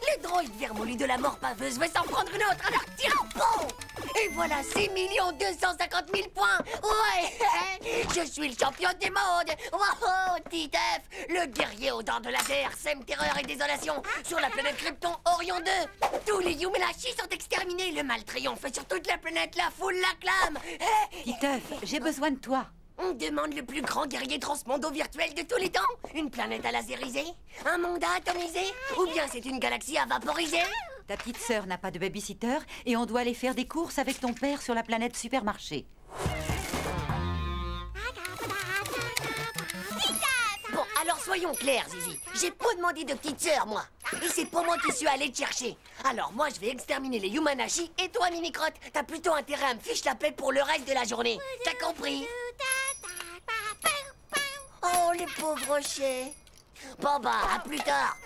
Le droïde vermoulu de la mort paveuse veut s'en prendre une autre, alors tire en pot. Et voilà 6 250 000 points. Ouais, je suis le champion du monde. Wow, Titeuf, le guerrier aux dents de laser, sème terreur et désolation sur la planète Krypton Orion 2. Tous les Yumenashi sont exterminés. Le mal triomphe sur toute la planète, la foule l'acclame. Titeuf, j'ai besoin de toi. On demande le plus grand guerrier transmondo virtuel de tous les temps? Une planète à laseriser? Un monde à atomiser? Ou bien c'est une galaxie à vaporiser? Ta petite sœur n'a pas de babysitter et on doit aller faire des courses avec ton père sur la planète Supermarché. Bon, alors soyons clairs, Zizi. J'ai pas demandé de petite sœur, moi. Et c'est pas moi qui suis allé te chercher. Alors moi, je vais exterminer les Yumanashi et toi, Mini-Crotte, t'as plutôt intérêt à me fiche la paix pour le reste de la journée. T'as compris? Oh, les pauvres rochers. Bon bah, à plus tard.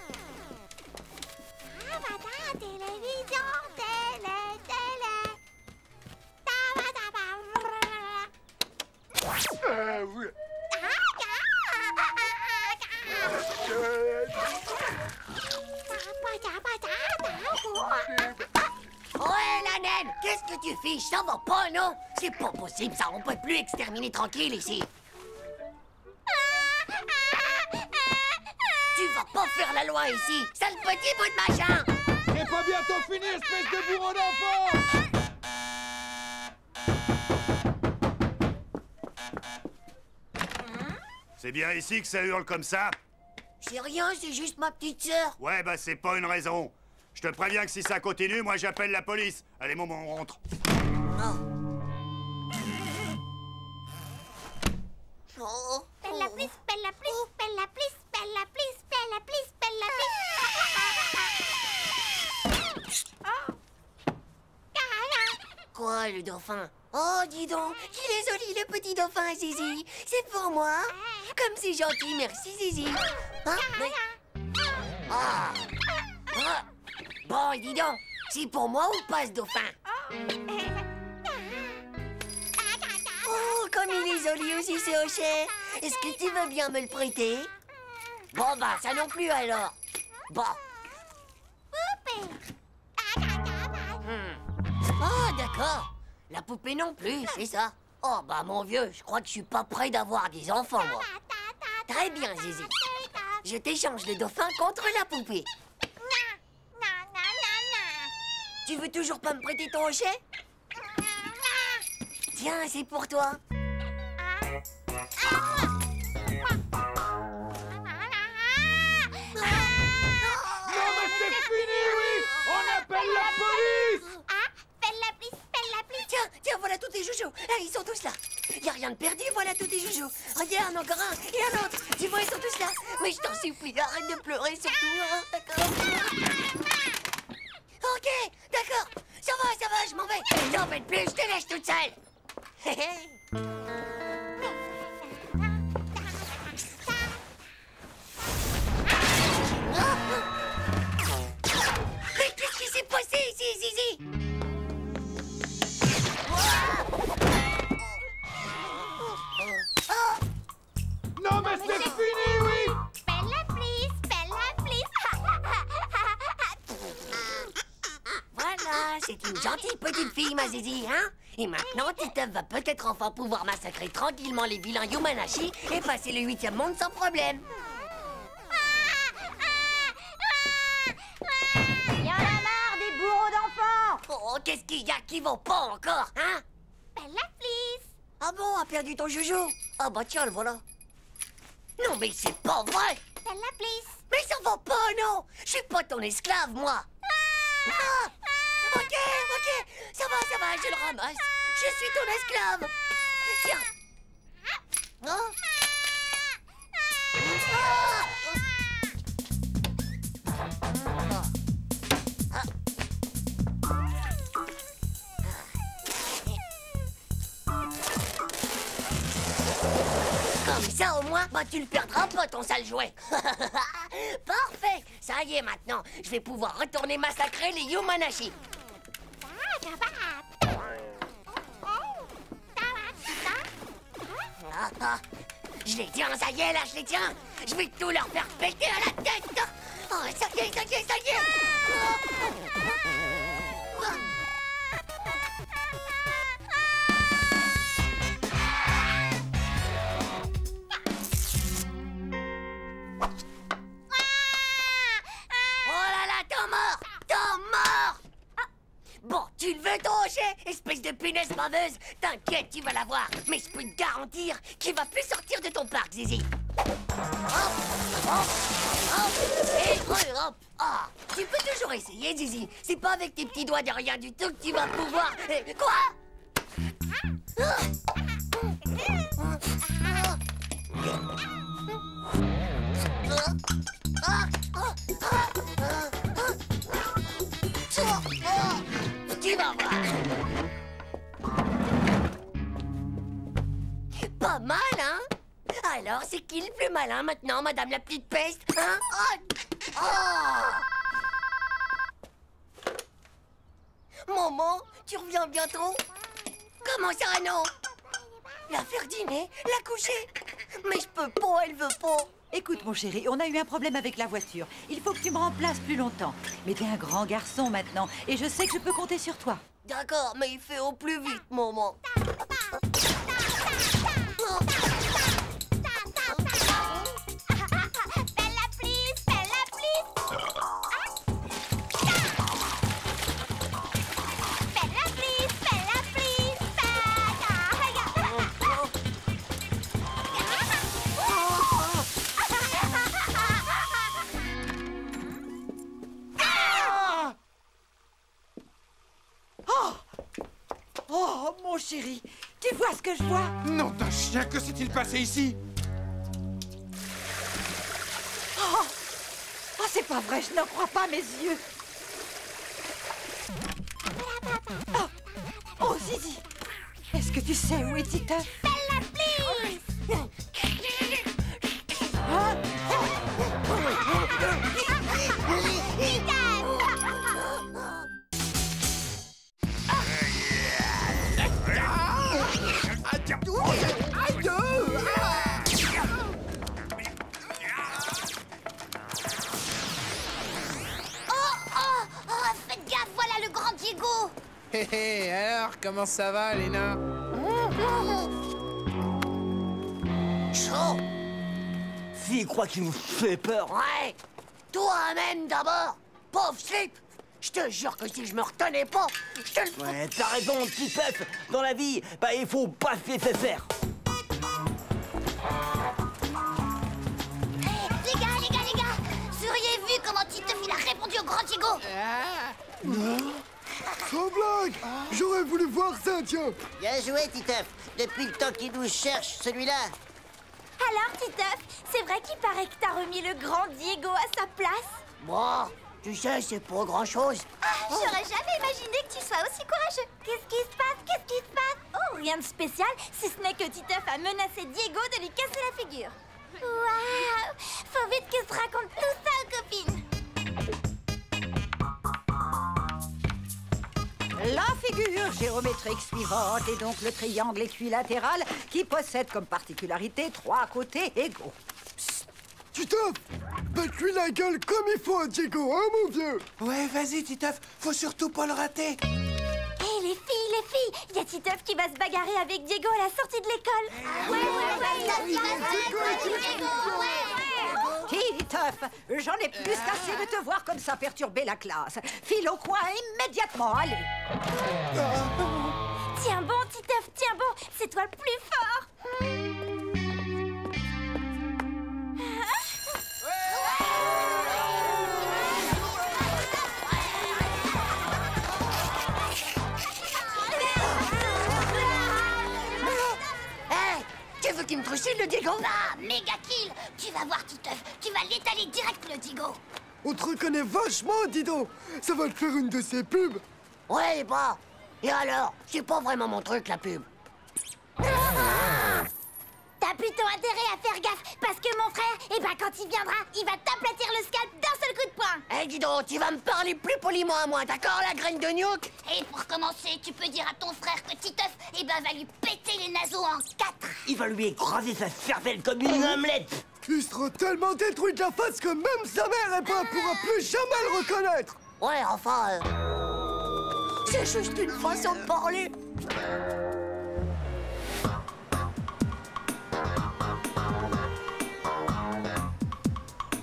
Ouais, la naine, qu'est-ce que tu fiches? Ça va pas, non? C'est pas possible, ça, on peut plus exterminer tranquille ici. Tu vas pas faire la loi ici, sale petit bout de machin! C'est pas bientôt fini, espèce de bourreau d'enfant! C'est bien ici que ça hurle comme ça? C'est rien, c'est juste ma petite sœur. Ouais, bah c'est pas une raison. Je te préviens que si ça continue, moi j'appelle la police. Allez, maman, on rentre. Oh. Oh. Bella please, Bella please, Bella please, Bella please, Bella please, Bella please. Quoi, le dauphin? Oh, dis donc, il est joli, le petit dauphin, Zizi. C'est pour moi. Comme c'est gentil, merci, Zizi. Hein, mais... Ah. Ah. Bon, dis donc, c'est pour moi ou pas, ce dauphin? Oh, comme il est joli aussi, ce hochet. Est-ce que tu veux bien me le prêter? Bon, bah, ça non plus, alors. Bon. Oh, d'accord. La poupée non plus, c'est ça. Oh, bah, mon vieux, je crois que je suis pas prêt d'avoir des enfants, moi. Très bien, Zizi. Je t'échange le dauphin contre la poupée. Tu veux toujours pas me prêter ton hochet? Tiens, c'est pour toi. Non mais c'est fini, oui! On appelle la police! Bella please, Bella please. Tiens, voilà tous tes joujoux. Ah, ils sont tous là. Y a rien de perdu, voilà tous tes joujoux. Regarde, encore un et un autre. Tu vois, ils sont tous là. Mais je t'en supplie, arrête de pleurer surtout, hein, d'accord? Ok, d'accord. Ça va, je m'en vais. T'en fais plus, je te laisse toute seule. Mais qu'est-ce qui s'est passé ici, Zizi? Non mais c'est fini, oui! Bella please, Bella please. Voilà, c'est une gentille petite fille, ma Zizi, hein? Et maintenant, Titeuf va peut-être enfin pouvoir massacrer tranquillement les vilains Yumanashi et passer le 8e monde sans problème. Il y en a marre des bourreaux d'enfants! Oh, qu'est-ce qu'il y a qui vont pas encore, hein? Bella please. Ah bon, a perdu ton joujou? Ah bah tiens, le voilà. Non, mais c'est pas vrai! Bella please. Mais ça va pas, non! Je suis pas ton esclave, moi! Ah! Ok, ça va, je le ramasse. Je suis ton esclave. Tiens. Oh. Ah. Comme ça, au moins, bah, tu le perdras pas, ton sale jouet. Parfait. Ça y est, maintenant, je vais pouvoir retourner massacrer les Yumanashi. Je les tiens, ça y est, là, je les tiens. Je vais tout leur faire péter à la tête. Oh, Tu le veux ton rocher, espèce de punaise baveuse? T'inquiète, tu vas l'avoir. Mais je peux te garantir qu'il va plus sortir de ton parc, Zizi. Hop, hop, hop, et hop. Ah, tu peux toujours essayer, Zizi. C'est pas avec tes petits doigts de rien du tout que tu vas pouvoir... Quoi? Tu vas voir. Pas mal, hein? Alors, c'est qui le plus malin maintenant, madame la petite peste, hein? Maman, tu reviens bientôt? Comment ça, non? La faire dîner? La coucher? Mais je peux pas, elle veut pas. Écoute, mon chéri, on a eu un problème avec la voiture. Il faut que tu me remplaces plus longtemps. Mais t'es un grand garçon maintenant, et je sais que je peux compter sur toi. D'accord, mais il fait au plus vite, maman. Oh, mon chéri, tu vois ce que je vois? Nom d'un chien, que s'est-il passé ici? Oh, c'est pas vrai, je n'en crois pas mes yeux. Oh, Zizi, est-ce que tu sais où est Titeuf? Bella, please! Faites gaffe, voilà le grand Diego! Hé hé, alors, comment ça va, Léna? Chaud. S'il croit qu'il vous fait peur. Ouais. Toi-même d'abord. Pauvre slip. Je te jure que si je me retenais pas, je te le... Ouais, t'as raison, petit Pef. Dans la vie, bah il faut pas se laisser faire. Les gars, vous auriez vu comment Titeuf il a répondu au grand Diego? Sans blague! J'aurais voulu voir ça, tiens! Bien joué, Titeuf. Depuis le temps qu'il nous cherche, celui-là. Alors, Titeuf, c'est vrai qu'il paraît que t'as remis le grand Diego à sa place? Bon, tu sais, c'est pas grand-chose. J'aurais jamais imaginé que tu sois aussi courageux. Qu'est-ce qui se passe? Oh, rien de spécial, si ce n'est que Titeuf a menacé Diego de lui casser la figure. Waouh! Faut vite que je raconte tout ça aux copines. La figure géométrique suivante est donc le triangle équilatéral qui possède comme particularité 3 côtés égaux. Titeuf! Batte-lui la gueule comme il faut à Diego, hein, mon vieux? Ouais, vas-y, Titeuf, faut surtout pas le rater. Hé, les filles, il y a Titeuf qui va se bagarrer avec Diego à la sortie de l'école. Titeuf, j'en ai plus qu'assez de te voir comme ça perturber la classe. File au coin immédiatement, allez. Tiens bon, Titeuf, tiens bon, c'est toi le plus fort. Tu veux qu'il me trucide le Diego? Ah, méga kill! Tu vas voir, Titeuf, tu vas l'étaler direct, le Diego. On te reconnaît vachement, dis donc! Ça va te faire une de ces pubs! Ouais, bah. Et alors? C'est pas vraiment mon truc, la pub. T'as plutôt intérêt à faire gaffe, parce que mon frère, quand il viendra, il va t'aplatir le scalp d'un seul coup de poing. Eh, dis donc, tu vas me parler plus poliment à moi, d'accord, la graine de nuque? Et pour commencer, tu peux dire à ton frère que Titeuf, va lui péter les naseaux en 4. Il va lui écraser sa cervelle comme une omelette. Il sera tellement détruit de la face que même sa mère ne pourra plus jamais le reconnaître! Ouais, enfin... c'est juste une façon de parler.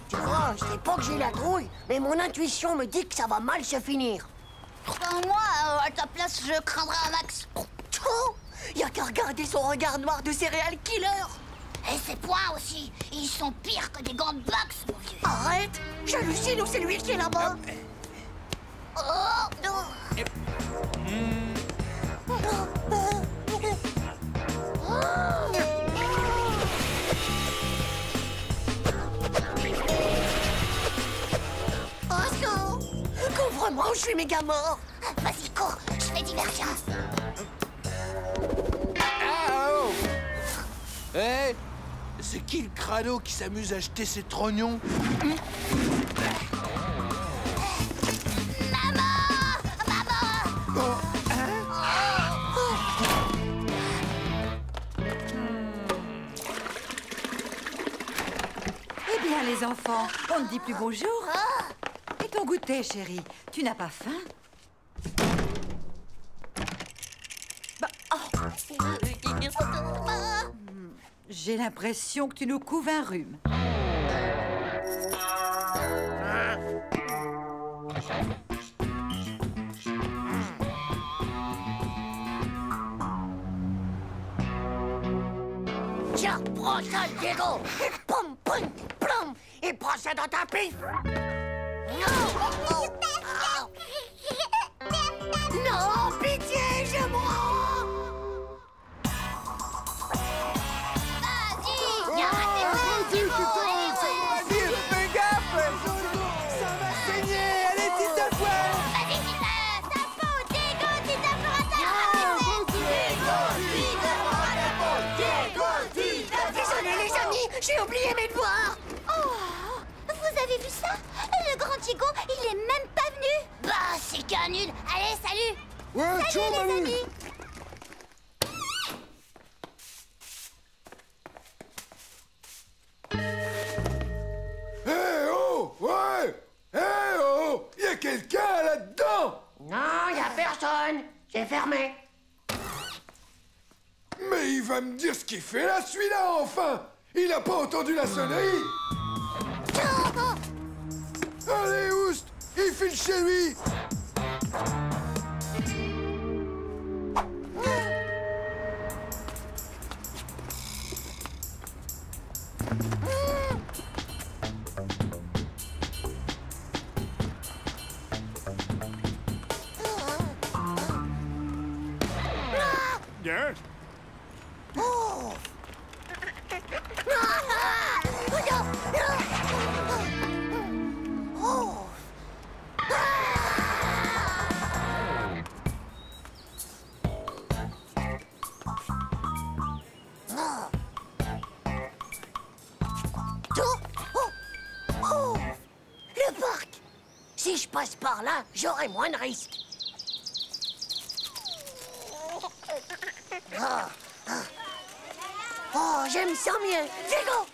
Tu vois, je sais pas que j'ai la trouille, mais mon intuition me dit que ça va mal se finir. Moi, à ta place, je craindrais un max. Y a qu'à regarder son regard noir de serial killer. Et ses poings aussi, ils sont pires que des gants de boxe, mon vieux. Arrête! J'hallucine ou c'est lui qui est là-bas? Oh non! Oh, couvre-moi ou je suis méga mort! Vas-y, cours, je fais diversion. Ah, oh. Eh, c'est qui le crado qui s'amuse à jeter ses trognons? Eh bien, les enfants, on ne dit plus bonjour. Et ton goûter, chérie, tu n'as pas faim? Bah, j'ai l'impression que tu nous couves un rhume. Tiens, prends ça, Diego! Et pom, pom, plom! Et prends ça dans ta pif! Non! Non, pitié, je mourrai! Vas-y, arrêtez-vous, Vas-y, fais gaffe! Ça va saigner! Allez, Titeuf, ouais! Vas-y, Titeuf, ta peau, Diego, Titeuf fera Désolé, les amis, j'ai oublié mes devoirs! Oh, vous avez vu ça? Le grand Diego, il est même pas venu. Bah, c'est qu'un nul. Allez, salut! Ouais, ciao, Salut, les Manu. amis! Eh oh! Ouais! Eh oh! Y a quelqu'un là-dedans! Non, y a personne! C'est fermé! Mais il va me dire ce qu'il fait là, celui-là, enfin! Il a pas entendu la sonnerie! Allez, Oust! Il file chez lui! Bien. Oh! Oh! Oh! Le parc! Si je passe par là, j'aurai moins de risques. Oh, je me sens mieux. Diego!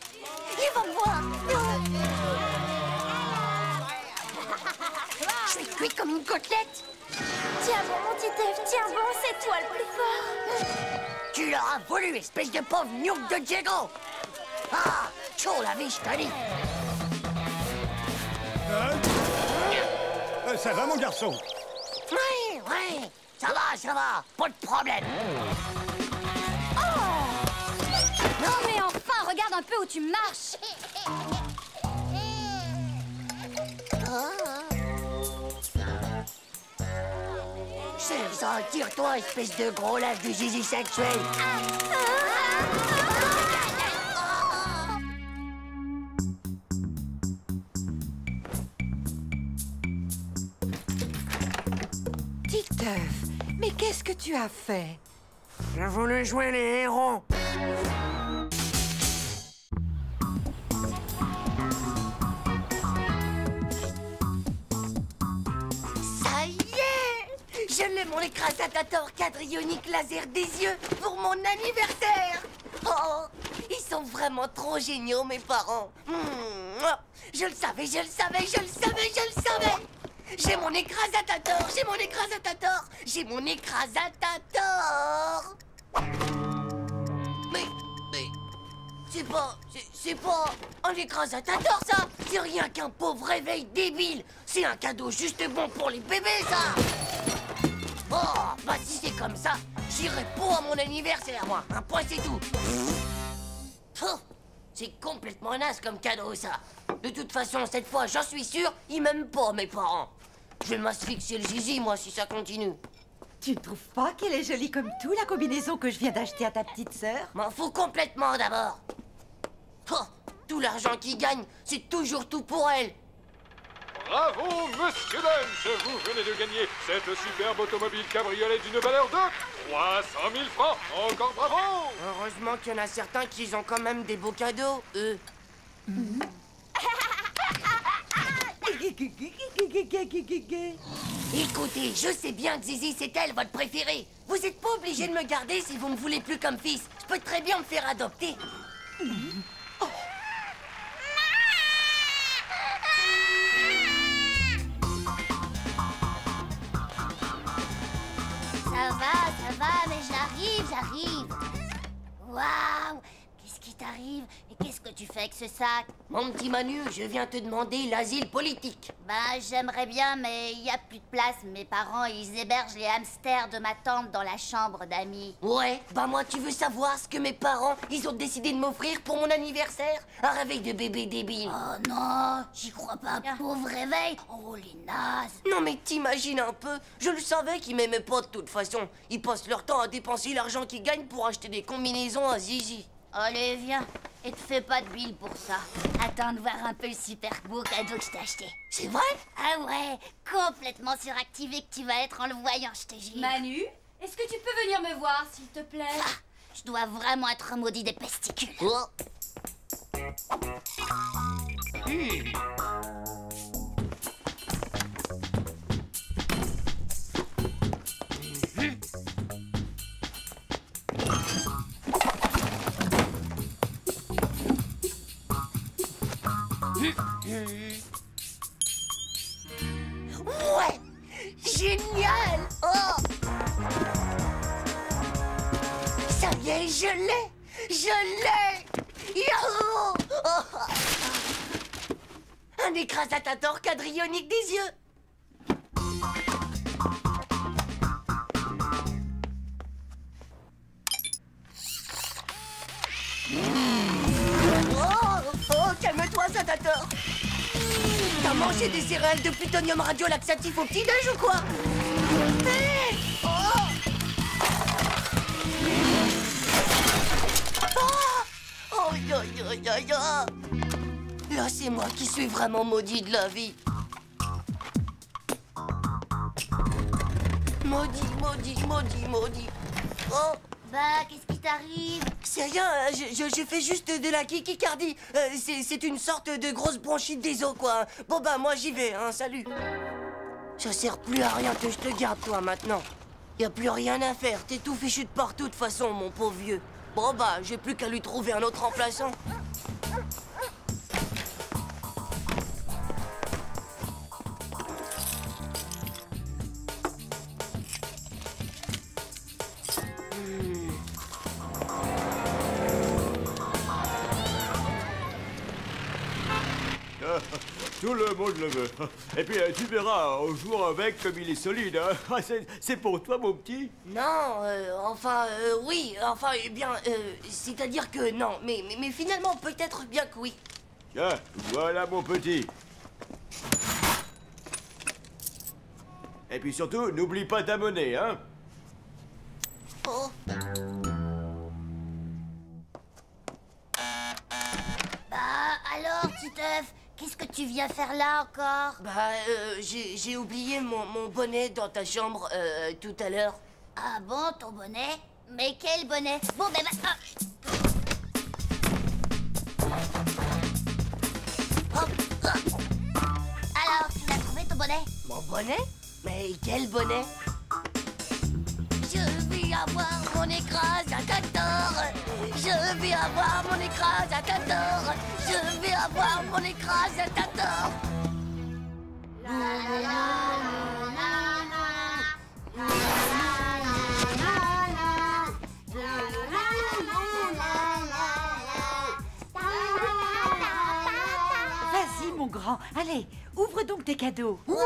Il va me voir. Je suis cuite comme une côtelette. Tiens bon, mon Titeuf, tiens bon, c'est toi le plus fort. Tu l'auras voulu, espèce de pauvre gnouk de Diego. Ah, chaud la vie, je te dis. Ça va, mon garçon? Oui, oui, ça va, pas de problème. Non mais enfin, regarde un peu où tu marches. C'est ça, tire-toi, espèce de gros lâche du zizi sexuel. Titeuf, mais qu'est-ce que tu as fait? J'ai voulu jouer les héros. Ça y est! Je l'ai, mon écrasatator quadrionique laser des yeux pour mon anniversaire. Oh, ils sont vraiment trop géniaux, mes parents. Je le savais, je le savais, je le savais, je le savais. J'ai mon écrasatator, j'ai mon écrasatator, j'ai mon écrasatator. Mais, c'est pas un écrasatator, ça. C'est rien qu'un pauvre réveil débile. C'est un cadeau juste bon pour les bébés, ça. Oh, bah si c'est comme ça, j'irai pas à mon anniversaire, moi. Un point, c'est tout. Oh, c'est complètement naze comme cadeau, ça. De toute façon, cette fois, j'en suis sûr, ils m'aiment pas, mes parents. Je vais m'asphyxier le zizi, moi, si ça continue. Tu ne trouves pas qu'elle est jolie comme tout, la combinaison que je viens d'acheter à ta petite sœur? M'en fous complètement, d'abord. Oh, tout l'argent qu'ils gagnent, c'est toujours tout pour elle. Bravo, monsieur Lunch! Vous venez de gagner cette superbe automobile cabriolet d'une valeur de 300 000 francs. Encore bravo! Heureusement qu'il y en a certains qui ont quand même des beaux cadeaux, eux. Écoutez, je sais bien que Zizi, c'est elle, votre préférée. Vous êtes pas obligé de me garder si vous me voulez plus comme fils. Je peux très bien me faire adopter. Ça va, mais j'arrive. Waouh! Qu'est-ce qui t'arrive? Et qu'est-ce que tu fais avec ce sac? Mon petit Manu, je viens te demander l'asile politique. Bah, j'aimerais bien, mais il y a plus de place. Mes parents, ils hébergent les hamsters de ma tante dans la chambre d'amis. Ouais, bah moi, tu veux savoir ce que mes parents, ils ont décidé de m'offrir pour mon anniversaire? Un réveil de bébé débile. Oh non, j'y crois pas. Pauvre réveil. Oh, les nazes. Non mais t'imagines un peu, je le savais qu'ils m'aimaient pas de toute façon. Ils passent leur temps à dépenser l'argent qu'ils gagnent pour acheter des combinaisons à Zizi. Allez, viens. Et te fais pas de bile pour ça. Attends de voir un peu le super beau cadeau que je t'ai acheté. C'est vrai? Ah ouais, complètement suractivé que tu vas être en le voyant, je te jure. Manu, est-ce que tu peux venir me voir, s'il te plaît? Ah, je dois vraiment être maudit des pesticules. Oh. Ouais! Génial! Oh! Ça y est, je l'ai! Je l'ai! Yahoo! Oh! Un écrasatator quadrionique des yeux! Oh, calme-toi, Zatator! T'as mangé des céréales de plutonium radiolaxatif au petit-déj ou quoi? Hey! Oh! Oh! Oh, yo, yo, yo, yo! Là, c'est moi qui suis vraiment maudit de la vie. Maudit. Oh! Bah, qu'est-ce qui t'arrive? C'est rien, je fais juste de la kikicardie. C'est une sorte de grosse bronchite des os, quoi. Bon bah, moi j'y vais, hein, salut. Ça sert plus à rien que je te garde, toi, maintenant. Y a plus rien à faire, t'es tout fichu de partout, de toute façon, mon pauvre vieux. Bon bah, j'ai plus qu'à lui trouver un autre remplaçant. Tout le monde le veut. Et puis tu verras, on joue avec comme il est solide. Hein. C'est pour toi, mon petit? Non, oui, eh bien, c'est-à-dire que non, mais finalement, peut-être bien que oui. Tiens, voilà mon petit. Et puis surtout, n'oublie pas ta monnaie, hein? Oh. Bah, alors, Titeuf, qu'est-ce que tu viens faire là encore? Bah, j'ai oublié mon bonnet dans ta chambre tout à l'heure. Ah bon, ton bonnet? Mais quel bonnet? Bon, ben, Alors, tu l'as trouvé ton bonnet? Mon bonnet? Mais quel bonnet? Je vais avoir mon écrasateur. Je vais avoir mon écrasateur. Je vais avoir mon écrasateur. Vas-y, mon grand. Allez, ouvre donc tes cadeaux. Ouais!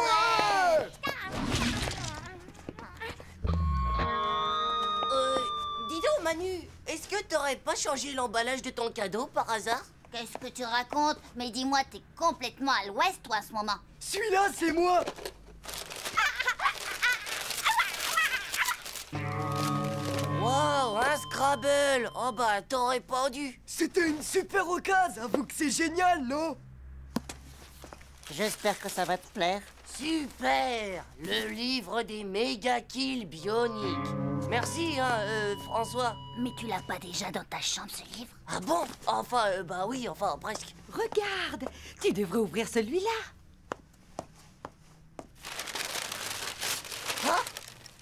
Manu, est-ce que t'aurais pas changé l'emballage de ton cadeau par hasard? Qu'est-ce que tu racontes? Mais dis-moi, t'es complètement à l'ouest, toi, en ce moment. Celui-là, c'est moi. Wow, un Scrabble! Oh bah, t'aurais pas dû! C'était une super occasion, avoue que c'est génial, non? J'espère que ça va te plaire. Super! Le livre des méga kills bioniques. Merci, François. Mais tu l'as pas déjà dans ta chambre, ce livre? Ah bon? Enfin, bah oui, enfin, presque. Regarde, tu devrais ouvrir celui-là. Ah!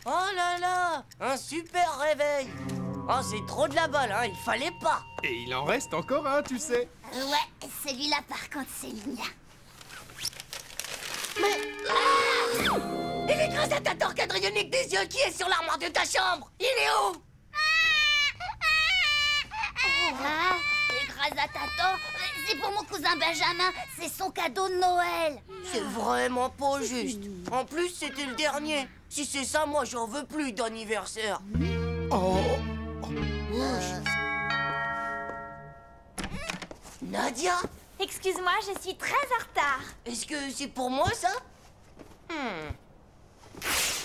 Oh là là! Un super réveil! Oh, c'est trop de la balle, hein, il fallait pas! Et il en reste encore un, tu sais. Ouais, celui-là, par contre, c'est le mien. Mais... Ah! Et l'écrasatateur quadrillonique des yeux qui est sur l'armoire de ta chambre! Il est où? Ah, l'écrasatateur, c'est pour mon cousin Benjamin. C'est son cadeau de Noël. C'est vraiment pas juste. En plus, c'était le dernier. Si c'est ça, moi, j'en veux plus d'anniversaire. Oh. Nadia? Excuse-moi, je suis très en retard. Est-ce que c'est pour moi, ça?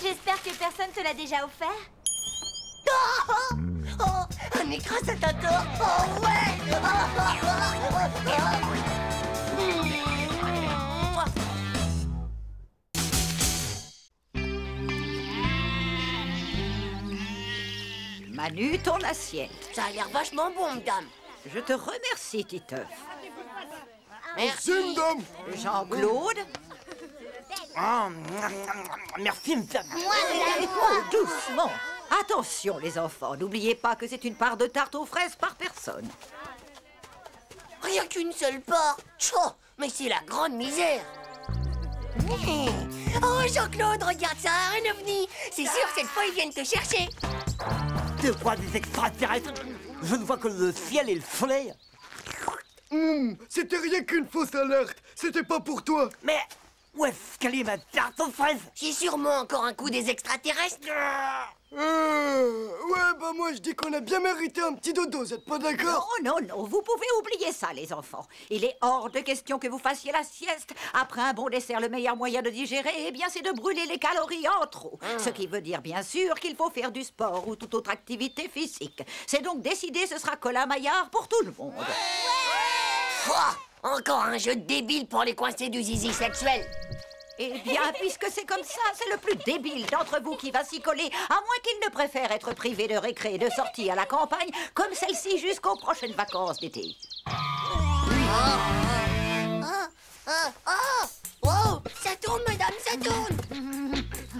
J'espère que personne te l'a déjà offert. Oh, oh, un écrasatateur! Oh ouais! Manu, ton assiette. Ça a l'air vachement bon, madame. Je te remercie, Titeuf. Merci. Jean-Claude? Merci, monsieur. Oh, doucement. Attention, les enfants, n'oubliez pas que c'est une part de tarte aux fraises par personne. Rien qu'une seule part. Tchou, mais c'est la grande misère. Oh, Jean-Claude, regarde ça, un ovni. C'est sûr, cette fois, ils viennent te chercher. De quoi, des extraterrestres? Je ne vois que le ciel et le soleil. C'était rien qu'une fausse alerte. C'était pas pour toi. Mais où est-ce qu'elle est, ma tarte aux fraises? C'est sûrement encore un coup des extraterrestres. Ouais, bah moi je dis qu'on a bien mérité un petit dodo, vous êtes pas d'accord? Non, non, non, vous pouvez oublier ça, les enfants. Il est hors de question que vous fassiez la sieste. Après un bon dessert, le meilleur moyen de digérer, eh bien, c'est de brûler les calories en trop. Ce qui veut dire, bien sûr, qu'il faut faire du sport ou toute autre activité physique. C'est donc décidé, ce sera Colin Maillard pour tout le monde. Pouah, encore un jeu de débile pour les coincés du zizi sexuel. Eh bien, puisque c'est comme ça, c'est le plus débile d'entre vous qui va s'y coller, à moins qu'il ne préfère être privé de récré et de sortie à la campagne, comme celle-ci jusqu'aux prochaines vacances d'été. Oh, ça tourne, madame, ça tourne.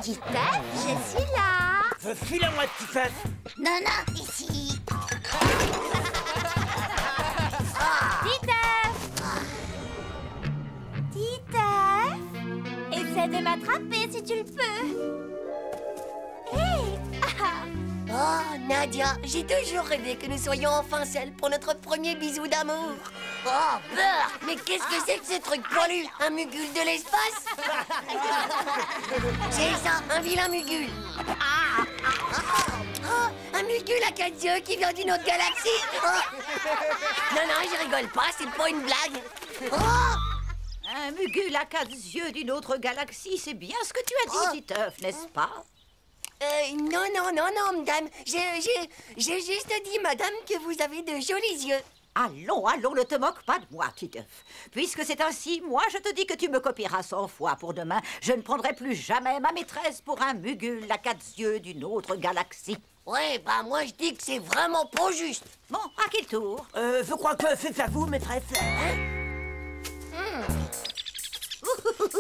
Titeuf, je suis là. Je suis là, moi, Titeuf. Non, non, ici. Titeuf, essaie de m'attraper si tu le peux. Hé! Oh, Nadia, j'ai toujours rêvé que nous soyons enfin seuls pour notre premier bisou d'amour. Oh, beurre! Mais qu'est-ce que c'est que ce truc poilu? Un mugule de l'espace? C'est ça, un vilain mugule. Oh, un mugule à 4 yeux qui vient d'une autre galaxie. Oh. Non, non, je rigole pas, c'est pas une blague. Oh! Un mugule à 4 yeux d'une autre galaxie, c'est bien ce que tu as dit, Titeuf, n'est-ce pas? Non, non, non, non, madame. J'ai juste dit, madame, que vous avez de jolis yeux. Allons, allons, ne te moque pas de moi, Titeuf. Puisque c'est ainsi, moi, je te dis que tu me copieras 100 fois pour demain. Je ne prendrai plus jamais ma maîtresse pour un mugule à 4 yeux d'une autre galaxie. Ouais, bah moi, je dis que c'est vraiment pas juste. Bon, à quel tour? Je crois que c'est à vous, maîtresse.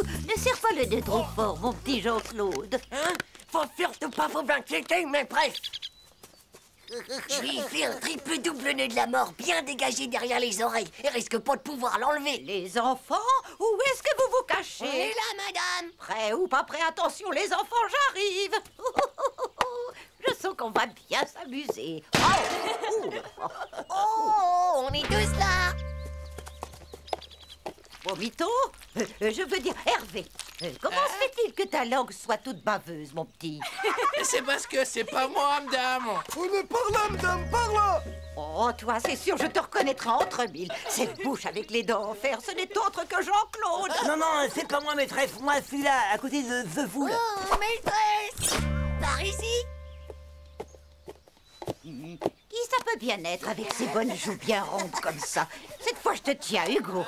Ne serre pas le nez trop fort, mon petit Jean-Claude. Hein? Faut surtout pas vous inquiéter, mais bref. Je lui ai fait un triple-double nœud de la mort bien dégagé derrière les oreilles et risque pas de pouvoir l'enlever. Les enfants, où est-ce que vous vous cachez? On est là, madame. Prêt ou pas prêt? Attention, les enfants, j'arrive. Je sens qu'on va bien s'amuser. Oh, on est tous là. Bon, Mito, je veux dire Hervé, comment se fait-il que ta langue soit toute baveuse, mon petit? C'est parce que c'est pas moi, madame. On est par là, madame, par là. Oh, toi, c'est sûr, je te reconnaîtrai entre mille. Cette bouche avec les dents en fer, ce n'est autre que Jean-Claude. Non, non, c'est pas moi, maîtresse. Moi, celui-là, à côté de The Fool. Oh, maîtresse! Par ici? Qui ça peut bien être avec ces bonnes joues bien rondes comme ça? Cette fois, je te tiens, Hugo.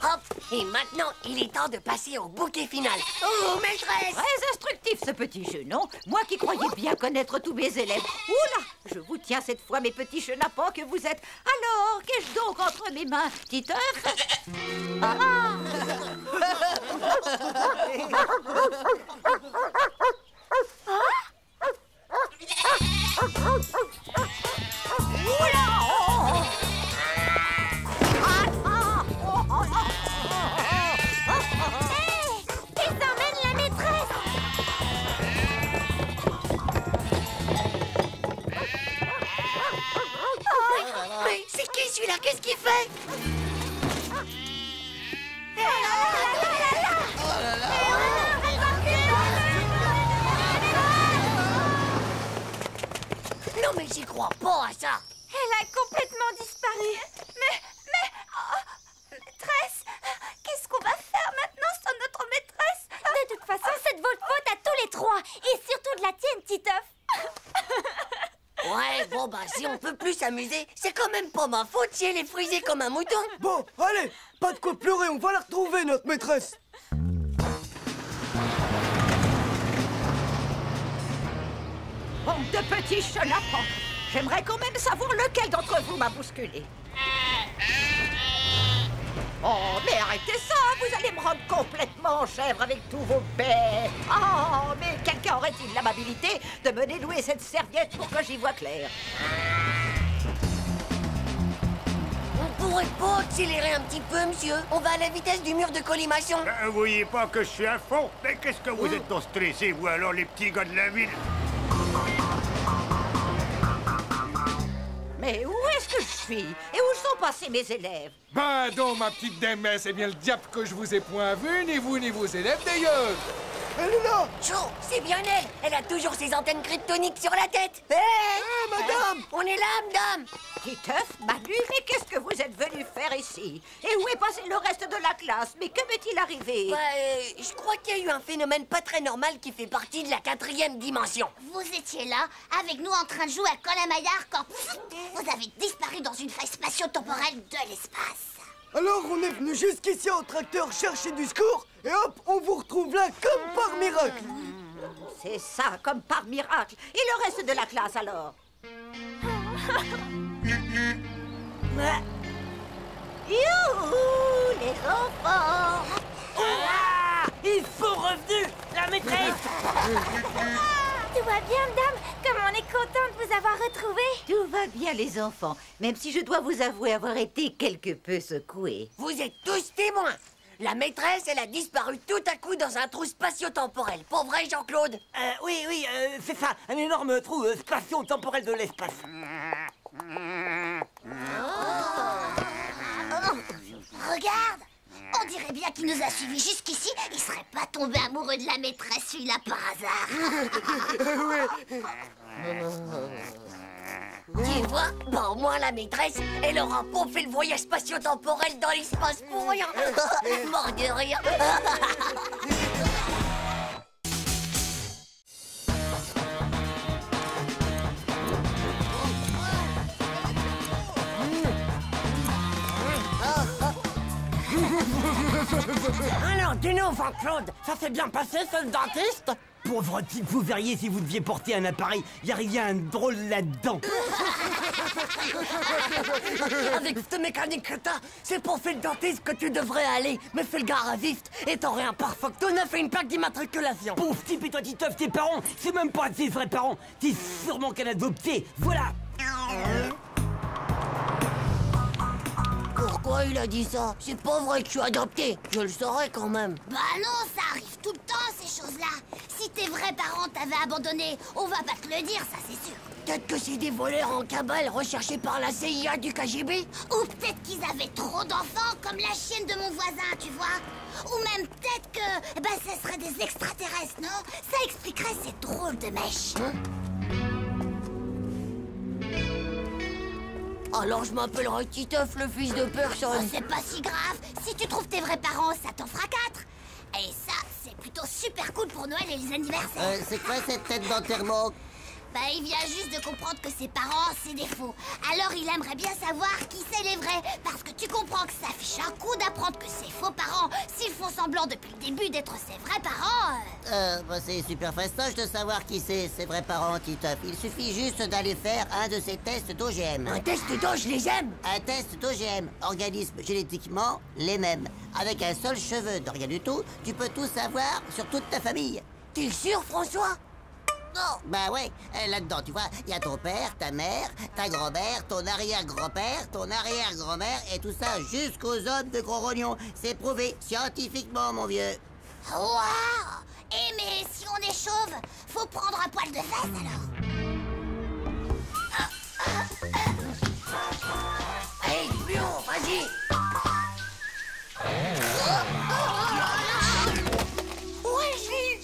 Hop! Et maintenant, il est temps de passer au bouquet final. Oh, maîtresse! Très instructif, ce petit jeu, non? Moi qui croyais bien connaître tous mes élèves. Oula! Je vous tiens cette fois, mes petits chenapans que vous êtes. Alors, qu'ai-je donc entre mes mains, Titeuf? Mais c'est qui celui-là? Qu'est-ce qu'il fait? Non mais j'y crois pas à ça. Elle a complètement disparu. Mais... maîtresse, qu'est-ce qu'on va faire maintenant sans notre maîtresse? De toute façon, c'est de votre faute à tous les trois. Et surtout de la tienne, Titeuf. Ouais, bon bah si on peut plus s'amuser, c'est quand même pas ma faute si elle est frisée comme un mouton. Bon, allez, pas de quoi pleurer, on va la retrouver, notre maîtresse. Bande de petits chenapans. J'aimerais quand même savoir lequel d'entre vous m'a bousculé. Oh, mais arrêtez ça, vous allez me rendre complètement chèvre avec tous vos baies. Oh, mais quelqu'un aurait-il l'amabilité de me dénouer cette serviette pour que j'y vois clair? On pourrait pas accélérer un petit peu, monsieur? On va à la vitesse du mur de collimation. Vous voyez pas que je suis à fond? Mais qu'est-ce que vous êtes donc stressés, vous alors, les petits gars de la ville? Mais où est-ce que je suis? Et où sont passés mes élèves? Ben donc, ma petite dame, c'est bien le diable que je vous ai point vu, ni vous ni vos élèves d'ailleurs. Elle est là. Joe, c'est bien elle. Elle a toujours ses antennes kryptoniques sur la tête. Hé, madame. On est là, madame. Titeuf, Manu, mais qu'est-ce que vous êtes venu faire ici? Et où est passé le reste de la classe? Mais que m'est-il arrivé? Je crois qu'il y a eu un phénomène pas très normal qui fait partie de la 4e dimension. Vous étiez là, avec nous en train de jouer à Colin Maillard quand vous avez disparu dans une faille spatio-temporelle de l'espace. Alors, on est venu jusqu'ici en tracteur chercher du secours, et hop, on vous retrouve là comme par miracle. C'est ça, comme par miracle. Et le reste de la classe, alors? Youhou, les enfants! Ils sont revenus, la maîtresse. Tout va bien, madame? Comme on est content de vous avoir retrouvé. Tout va bien, les enfants, même si je dois vous avouer avoir été quelque peu secouée. Vous êtes tous témoins. La maîtresse, elle a disparu tout à coup dans un trou spatio-temporel. Pas vrai, Jean-Claude? Oui, c'est ça, un énorme trou spatio-temporel de l'espace. Regarde, on dirait bien qu'il nous a suivis jusqu'ici. Il serait pas tombé amoureux de la maîtresse, celui-là, par hasard. Tu vois, bah au moins la maîtresse, elle aura pas fait le voyage spatio-temporel dans l'espace pour rien. Mort de rire. Alors, dis-nous, Jean-Claude, ça s'est bien passé, ce dentiste? Pauvre type, vous verriez si vous deviez porter un appareil. Il y a rien de drôle là-dedans. Avec cette mécanique que t'as, c'est pour faire le dentiste que tu devrais aller. Mais fais le gare à vif et t'aurais un parfum tout neuf et une plaque d'immatriculation. Pauvre type, et toi, Titeuf, tes parents, c'est même pas tes vrais parents. T'es sûrement qu'un adopté. Voilà. Pourquoi il a dit ça? C'est pas vrai que je suis adopté. Je le saurais quand même. Bah non, ça arrive tout le temps, ces choses-là. Si tes vrais parents t'avaient abandonné, on va pas te le dire, ça c'est sûr. Peut-être que c'est des voleurs en cabale recherchés par la CIA du KGB. Ou peut-être qu'ils avaient trop d'enfants, comme la chienne de mon voisin, tu vois. Ou même peut-être que... Ben, ce serait des extraterrestres, non? Ça expliquerait ces drôles de mèches. Alors je m'appellerai Titeuf, le fils de personne. Oh, c'est pas si grave. Si tu trouves tes vrais parents, ça t'en fera 4. Et ça, c'est plutôt super cool pour Noël et les anniversaires. C'est quoi cette tête d'enterrement? Bah, il vient juste de comprendre que ses parents, c'est des faux. Alors, il aimerait bien savoir qui c'est les vrais. Parce que tu comprends que ça fiche un coup d'apprendre que ses faux parents, s'ils font semblant depuis le début d'être ses vrais parents... Bah c'est super fastoche de savoir qui c'est, ses vrais parents, Titeuf. Il suffit juste d'aller faire un de ces tests d'OGM. Un test d'eau, je les aime. Un test d'OGM, organisme génétiquement les mêmes. Avec un seul cheveu de rien du tout, tu peux tout savoir sur toute ta famille. T'es sûr, François? Non, bah ouais, là-dedans, tu vois, il y a ton père, ta mère, ta grand-mère, ton arrière-grand-père, ton arrière-grand-mère, et tout ça jusqu'aux hommes de Gros Rognon. C'est prouvé scientifiquement, mon vieux. Waouh! Eh mais si on est chauve, faut prendre un poil de fesse alors. Allez, plus haut, vas-y. Ouais,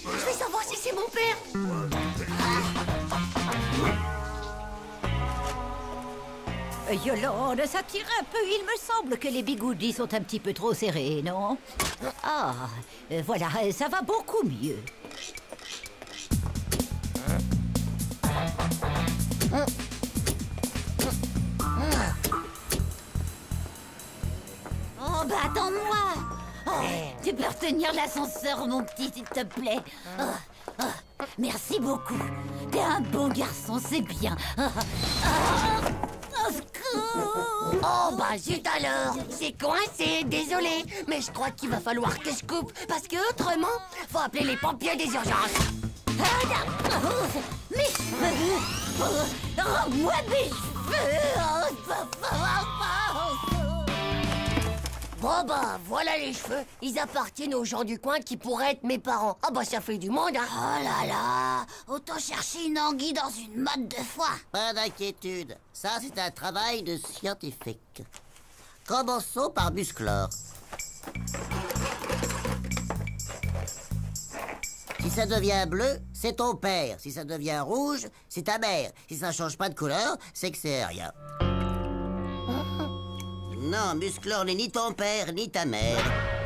je vais savoir si c'est mon père. Yolande, ça tire un peu. Il me semble que les bigoudis sont un petit peu trop serrés, non? Ah, voilà, ça va beaucoup mieux. Oh, bah attends-moi. Oh, tu peux retenir l'ascenseur, mon petit, s'il te plaît. Merci beaucoup. T'es un bon garçon, c'est bien. Oh bah zut alors. C'est coincé, désolé. Mais je crois qu'il va falloir que je coupe. Parce que autrement, faut appeler les pompiers des urgences. Mes cheveux. Rends-moi mes cheveux. Bon bah, voilà les cheveux. Ils appartiennent aux gens du coin qui pourraient être mes parents. Ah bah ça fait du monde, hein. Oh là là, autant chercher une anguille dans une motte de foie. Pas d'inquiétude, ça c'est un travail de scientifique. Commençons par Musclor. Si ça devient bleu, c'est ton père. Si ça devient rouge, c'est ta mère. Si ça change pas de couleur, c'est que c'est rien. Non, Musclor n'est ni ton père, ni ta mère.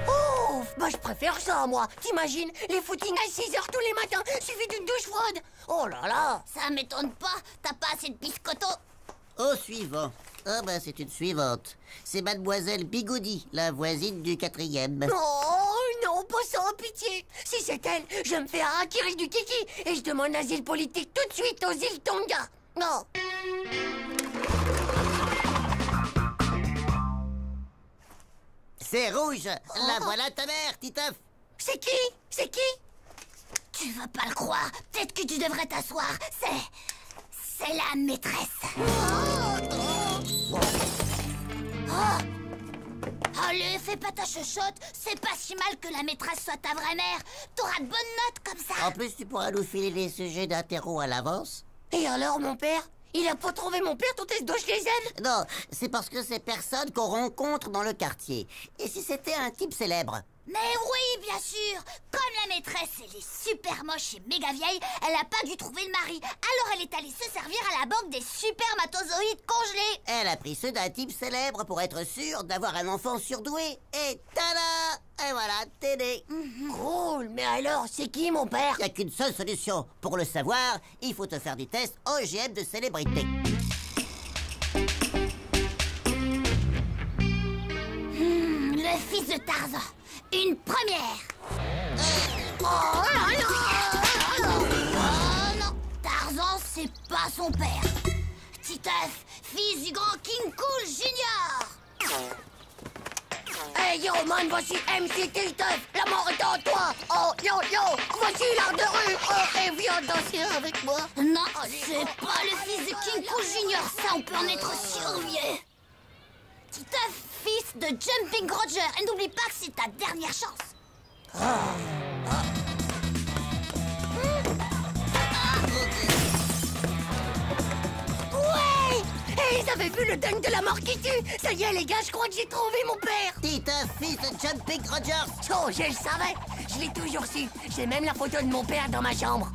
Oh, bah je préfère ça, moi. T'imagines, les footings à 6 h tous les matins, suivi d'une douche froide. Oh là là. Ça m'étonne pas, t'as pas assez de biscotto. Au suivant. Ah bah c'est une suivante. C'est mademoiselle Bigoudi, la voisine du 4e. Oh non, pas sans pitié. Si c'est elle, je me fais harakiri du kiki et je demande l'asile politique tout de suite aux îles Tonga. Non. C'est rouge. La voilà ta mère, Titeuf. C'est qui? C'est qui? Tu vas pas le croire. Peut-être que tu devrais t'asseoir. C'est la maîtresse. Allez, fais pas ta chochotte. C'est pas si mal que la maîtresse soit ta vraie mère. T'auras de bonnes notes comme ça. En plus, tu pourras nous filer les sujets d'interro à l'avance. Et alors, mon père? Il a pas trouvé mon père, ton test d'eau, je les aime? Non, c'est parce que c'est personne qu'on rencontre dans le quartier. Et si c'était un type célèbre? Mais oui, bien sûr. Comme la maîtresse, elle est super moche et méga vieille, elle a pas dû trouver le mari. Alors elle est allée se servir à la banque des supermatozoïdes congelés. Elle a pris ceux d'un type célèbre pour être sûre d'avoir un enfant surdoué. Et tada! Et voilà, t'es né. Cool, mais alors, c'est qui mon père? Il n'y a qu'une seule solution. Pour le savoir, il faut te faire des tests OGM de célébrité. Le fils de Tarzan. Une première. Oh non, Tarzan, c'est pas son père. Titeuf, fils du grand King Cool Junior. Hey yo man, voici MC Titeuf, la mort est en toi. Oh yo yo, voici l'art de rue. Oh, et viens danser avec moi. Non, c'est pas le fils de King Cool Junior, ça on peut en être sûr, vieux. Titeuf, fils de Jumping Roger, et n'oublie pas que c'est ta dernière chance. Vous avez vu le dingue de la mort qui tue? Ça y est, les gars, je crois que j'ai trouvé mon père. Titeuf, fils de Jumping Rogers. Oh, je le savais. Je l'ai toujours su. J'ai même la photo de mon père dans ma chambre.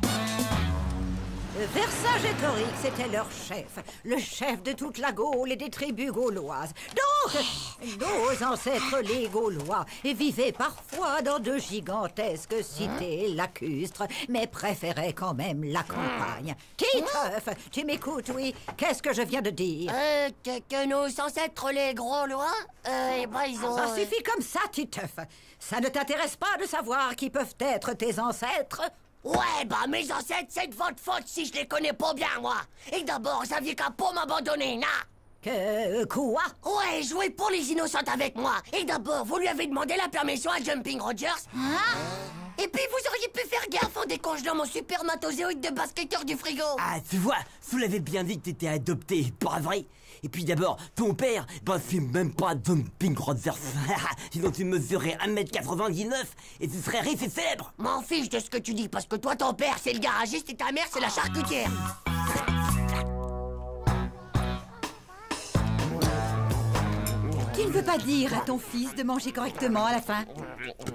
Vercingétorix était leur chef, le chef de toute la Gaule et des tribus gauloises. Donc, nos ancêtres les Gaulois vivaient parfois dans de gigantesques cités lacustres, mais préféraient quand même la campagne. Titeuf, tu m'écoutes, oui? Qu'est-ce que je viens de dire? Que nos ancêtres les Gaulois, ils ont... Ça suffit comme ça, Titeuf. Ça ne t'intéresse pas de savoir qui peuvent être tes ancêtres? Ouais, bah mes ancêtres, c'est de votre faute si je les connais pas bien, moi. Et d'abord, vous aviez qu'à pas m'abandonner, Quoi? Ouais, jouez pour les innocentes avec moi. Et d'abord, vous lui avez demandé la permission à Jumping Rogers. Et puis, vous auriez pu faire gaffe en décongelant mon supermatozoïde de basketteur du frigo. Ah, tu vois, vous l'avez bien dit que t'étais adopté, pas vrai? Et puis d'abord, ton père, c'est même pas Jumping Rogers. Sinon tu mesurais 1m99 et tu serais riche et célèbre. M'en fiche de ce que tu dis, parce que toi, ton père, c'est le garagiste et ta mère, c'est la charcutière. Tu ne veux pas dire à ton fils de manger correctement à la fin?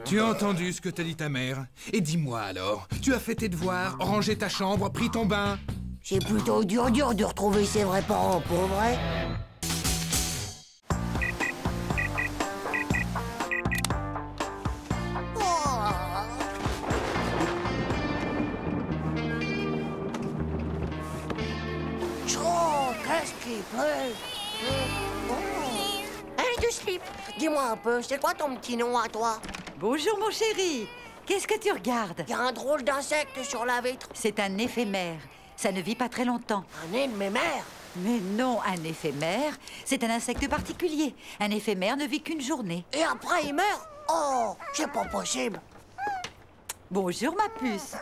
Tu as entendu ce que t'a dit ta mère? Et dis-moi alors, tu as fait tes devoirs, rangé ta chambre, pris ton bain? C'est plutôt dur de retrouver ses vrais parents, pour vrai. Qu'est-ce qu'il pleut? Hey, du slip, dis-moi un peu, c'est quoi ton petit nom à toi? Bonjour, mon chéri. Qu'est-ce que tu regardes? Il y a un drôle d'insecte sur la vitre. C'est un éphémère. Ça ne vit pas très longtemps. Un éphémère? Mais non, un éphémère, c'est un insecte particulier. Un éphémère ne vit qu'une journée. Et après, il meurt? Oh, c'est pas possible. Bonjour, ma puce.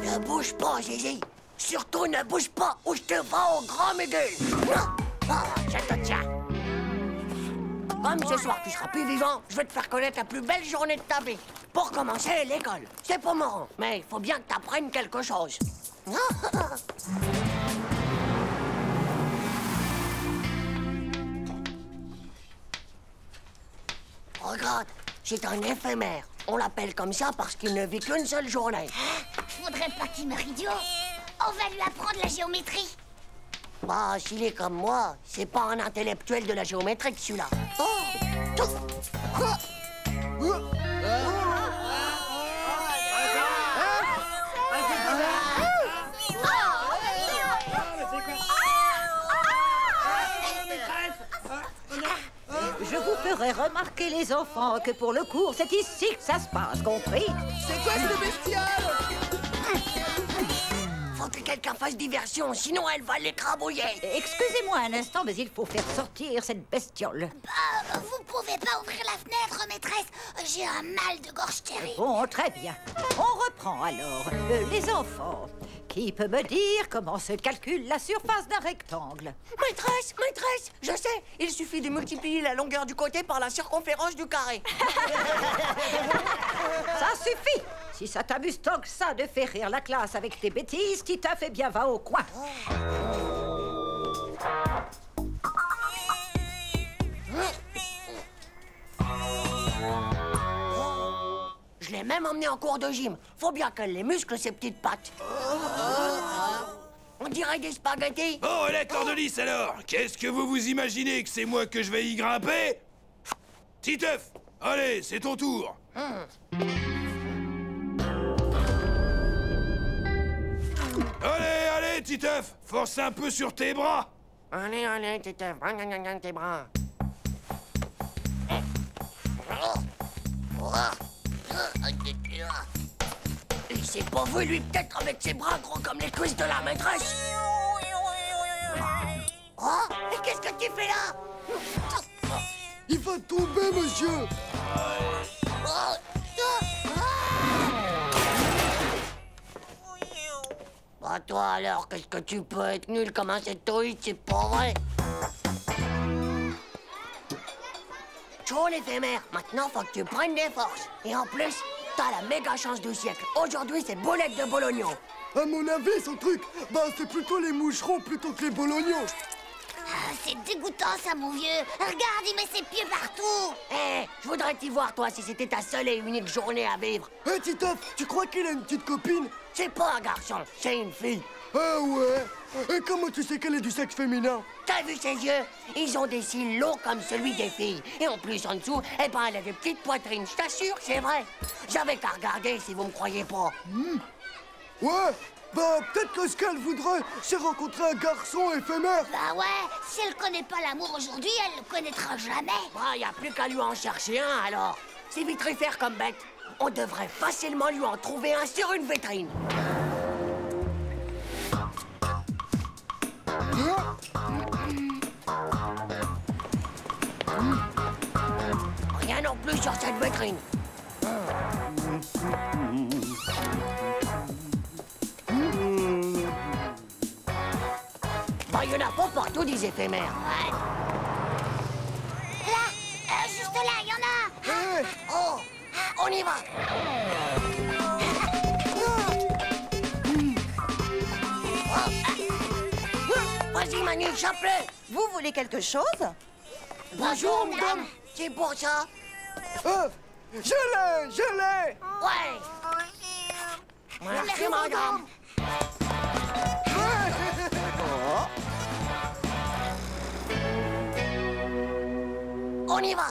Ne bouge pas, Zizi. Surtout ne bouge pas ou je te vends au grand médule. Je te tiens. Comme ce soir tu seras plus vivant, je vais te faire connaître la plus belle journée de ta vie. Pour commencer, l'école. C'est pas marrant, mais il faut bien que t'apprennes quelque chose. Regarde, c'est un éphémère. On l'appelle comme ça parce qu'il ne vit qu'une seule journée. Faudrait pas qu'il meure idiot. On va lui apprendre la géométrie. Bah, s'il est comme moi, c'est pas un intellectuel de la géométrie que celui-là. Je vous ferai remarquer, les enfants, que pour le cours, c'est ici que ça se passe, compris? C'est quoi ce bestiole? Faut que quelqu'un fasse diversion, sinon elle va l'écrabouiller. Excusez-moi un instant, mais il faut faire sortir cette bestiole. Vous pouvez pas ouvrir la fenêtre, maîtresse. J'ai un mal de gorge terrible. Bon, très bien. On reprend alors. Les enfants, qui peut me dire comment se calcule la surface d'un rectangle? Maîtresse, je sais. Il suffit de multiplier la longueur du côté par la circonférence du carré. Ça suffit. Si ça t'amuse tant que ça de faire rire la classe avec tes bêtises, Titeuf, eh bien, va au coin. Je l'ai même emmené en cours de gym. Faut bien qu'elle les muscle, ses petites pattes. On dirait des spaghettis. Bon, la Cordelis, alors. Qu'est-ce que vous imaginez que c'est moi que je vais y grimper? Titeuf, allez, c'est ton tour. Allez, Titeuf, force un peu sur tes bras. Allez, Titeuf, tes bras. Il s'est pas vu, lui, peut-être avec ses bras gros comme les cuisses de la maîtresse. Oh, mais qu'est-ce que tu fais là? Il va tomber, monsieur. Bah toi alors, qu'est-ce que tu peux être nul comme un insectoïde, c'est pas vrai. Chou, bon l'éphémère. Maintenant, faut que tu prennes des forces. Et en plus, t'as la méga chance du siècle. Aujourd'hui, c'est boulette de bolognon. À mon avis, son truc, bah c'est plutôt les moucherons plutôt que les bolognons. Ah, c'est dégoûtant ça, mon vieux. Regarde, il met ses pieds partout. Je voudrais t'y voir, toi, si c'était ta seule et unique journée à vivre. Titeuf, tu crois qu'il a une petite copine? C'est pas un garçon, c'est une fille. Ah ouais? Et comment tu sais qu'elle est du sexe féminin? T'as vu ses yeux? Ils ont des cils longs comme celui des filles. Et en plus, en dessous, elle a des petites poitrines. Je t'assure, c'est vrai. J'avais qu'à regarder si vous me croyez pas. Ouais, bah peut-être que ce qu'elle voudrait, c'est rencontrer un garçon éphémère. Bah ouais, si elle connaît pas l'amour aujourd'hui, elle le connaîtra jamais. Bah, y a plus qu'à lui en chercher un, alors. C'est vitrifère comme bête. On devrait facilement lui en trouver un sur une vitrine. Rien non plus sur cette vitrine. Bah, y en a pas partout des éphémères. Ouais. Là, juste là, il y en a. Oh, on y va. Vas-y, Manu, chope-le. Vous voulez quelque chose? Bonjour, madame. C'est pour ça. Je l'ai. Ouais. Merci, madame. On y va.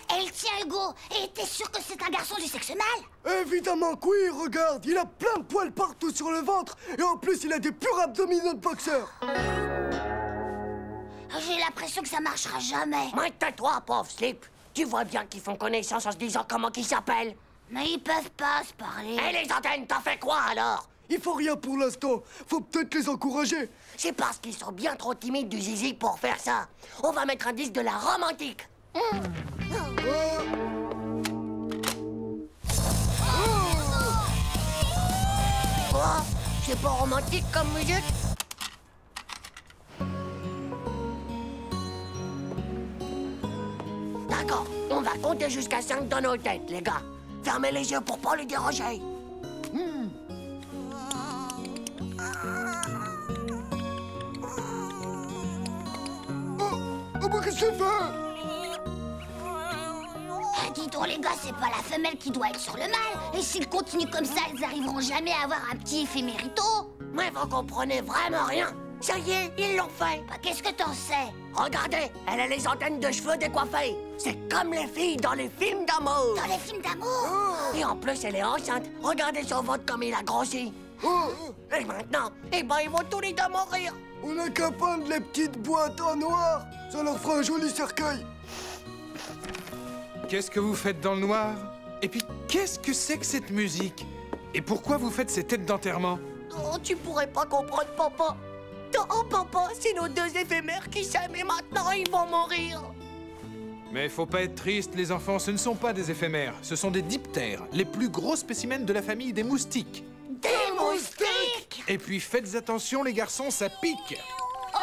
Elle tient Hugo. Et t'es sûr que c'est un garçon du sexe mâle? Évidemment que oui, regarde, il a plein de poils partout sur le ventre. Et en plus, il a des purs abdominaux de boxeur. J'ai l'impression que ça marchera jamais. Mais tais-toi, pauvre slip. Tu vois bien qu'ils font connaissance en se disant comment qu'ils s'appellent. Mais ils peuvent pas se parler. Et les antennes, t'en fais quoi alors? Il faut rien pour l'instant. Faut peut-être les encourager. C'est parce qu'ils sont bien trop timides du zizi pour faire ça. On va mettre un disque de la romantique. Quoi? C'est pas romantique comme musique? D'accord, on va compter jusqu'à 5 dans nos têtes, les gars. Fermez les yeux pour pas les déranger. Oh, qu'est-ce que c'est fait? Dis donc, les gars, c'est pas la femelle qui doit être sur le mâle. Et s'ils continuent comme ça, ils arriveront jamais à avoir un petit éphémérito. Mais vous comprenez vraiment rien. Ça y est, ils l'ont fait. Bah, qu'est-ce que t'en sais? Regardez, elle a les antennes de cheveux décoiffées. C'est comme les filles dans les films d'amour. Dans les films d'amour? Et en plus, elle est enceinte. Regardez son ventre comme il a grossi. Et maintenant, eh ben, ils vont tous les deux mourir. On a qu'à peindre les petites boîtes en noir. Ça leur fera un joli cercueil. Qu'est-ce que vous faites dans le noir? Et puis, qu'est-ce que c'est que cette musique? Et pourquoi vous faites ces têtes d'enterrement? Oh, tu pourrais pas comprendre, papa. Oh, papa, c'est nos deux éphémères qui s'aiment et maintenant ils vont mourir. Mais faut pas être triste, les enfants, ce ne sont pas des éphémères. Ce sont des diptères, les plus gros spécimens de la famille des moustiques. Des moustiques? Et puis faites attention, les garçons, ça pique. Oh.